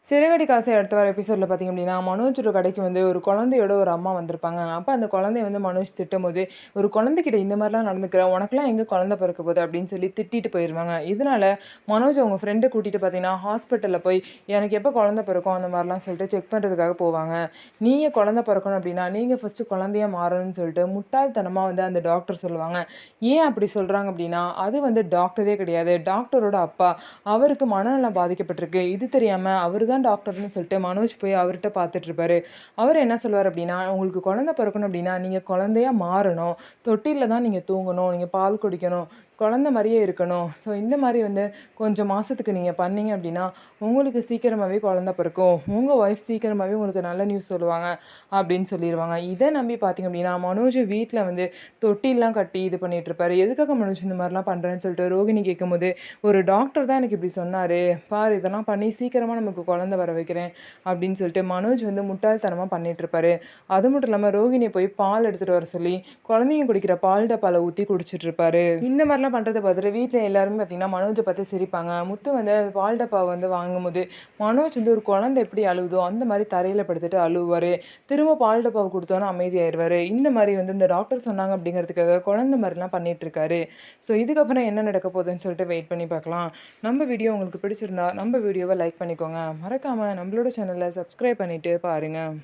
சிறகடி காசை அடுத்த வர எபிசோடில் பார்த்திங்க அப்படின்னா, மனோஜோட கடைக்கு வந்து ஒரு குழந்தையோட ஒரு அம்மா வந்திருப்பாங்க. அப்போ அந்த குழந்தைய வந்து மனோஜ் திட்டும்போது, "ஒரு குழந்தைகிட்ட இந்த மாதிரிலாம் நடந்துக்கிற, உனக்கெல்லாம் எங்கே குழந்தை பிறக்க போகுது?" அப்படின்னு சொல்லி திட்டிட்டு போயிடுவாங்க. இதனால மனோஜ் அவங்க ஃப்ரெண்டை கூட்டிகிட்டு பார்த்தீங்கன்னா, ஹாஸ்பிட்டலில் போய் எனக்கு எப்போ குழந்தை பிறக்கும் அந்த மாதிரிலாம் சொல்லிட்டு செக் பண்ணுறதுக்காக போவாங்க. நீங்கள் குழந்தை பிறக்கணும் அப்படின்னா, நீங்கள் ஃபஸ்ட்டு குழந்தையா மாறணும்னு சொல்லிட்டு முட்டாள்தனமாக வந்து அந்த டாக்டர் சொல்லுவாங்க. ஏன் அப்படி சொல்கிறாங்க அப்படின்னா, அது வந்து டாக்டரே கிடையாது. டாக்டரோட அப்பா. அவருக்கு மனநலம் பாதிக்கப்பட்டிருக்கு. இது தெரியாமல் அவர் தான் டாக்டர்னு சொல்லிட்டு மனோஜ் போய் அவர்கிட்ட பார்த்துட்டு இருப்பாரு. அவர் என்ன சொல்லுவார் அப்படின்னா, உங்களுக்கு குழந்தை பிறக்கணும் அப்படின்னா நீங்கள் குழந்தையா மாறணும். தொட்டிலில் தான் நீங்கள் தூங்கணும், நீங்கள் பால் குடிக்கணும், குழந்தை மாதிரியே இருக்கணும். ஸோ இந்த மாதிரி வந்து கொஞ்சம் மாதத்துக்கு நீங்கள் பண்ணீங்க அப்படின்னா உங்களுக்கு சீக்கிரமாகவே குழந்தை பிறக்கும். உங்கள் ஒய்ஃப் சீக்கிரமாகவே உங்களுக்கு நல்ல நியூஸ் சொல்லுவாங்க அப்படின்னு சொல்லிடுவாங்க. இதை நம்பி பார்த்தீங்க அப்படின்னா மனோஜ் வீட்டில் வந்து தொட்டிலாம் கட்டி இது பண்ணிட்டு இருப்பாரு. எதுக்காக மனோஜ் இந்த மாதிரிலாம் பண்ணுறேன்னு சொல்லிட்டு ரோகிணி கேட்கும்போது, ஒரு டாக்டர் தான் எனக்கு இப்படி சொன்னார். பாரு இதெல்லாம் பண்ணி சீக்கிரமாக நமக்கு குழந்தை வர வைக்கிறேன் அப்படின்னு சொல்லிட்டு மனோஜ் வந்து முட்டாள்தனமாக பண்ணிட்டு இருப்பாரு. அது மட்டும் இல்லாமல் ரோகிணியை போய் பால் எடுத்துகிட்டு வர சொல்லி குழந்தைங்க குடிக்கிற பால் டப்பால ஊற்றி குடிச்சிட்டு இருப்பாரு. இந்த மாதிரிலாம் பண்ணுறதை பார்த்துட்டு வீட்டில் எல்லாருமே பார்த்தீங்கன்னா மனோஜை பார்த்து சிரிப்பாங்க. முத்து வந்து பால் டப்பாவை வந்து வாங்கும்போது மனோஜ் வந்து ஒரு குழந்தை எப்படி அழுகுதோ அந்த மாதிரி தரையில் படுத்துட்டு அழுவார். திரும்ப பால் டப்பாவை கொடுத்தோன்னா அமைதியாயிடுவார். இந்த மாதிரி வந்து இந்த டாக்டர் சொன்னாங்க அப்படிங்கிறதுக்காக குழந்தை மாதிரிலாம் பண்ணிட்டு இருக்காரு. ஸோ இதுக்கப்புறம் என்ன நடக்க போகுதுன்னு சொல்லிட்டு வெயிட் பண்ணி பார்க்கலாம். நம்ம வீடியோ உங்களுக்கு பிடிச்சிருந்தா நம்ம வீடியோவை லைக் பண்ணிக்கோங்க. மறக்காமல் நம்மளோட சேனலை சப்ஸ்கிரைப் பண்ணிவிட்டு பாருங்கள்.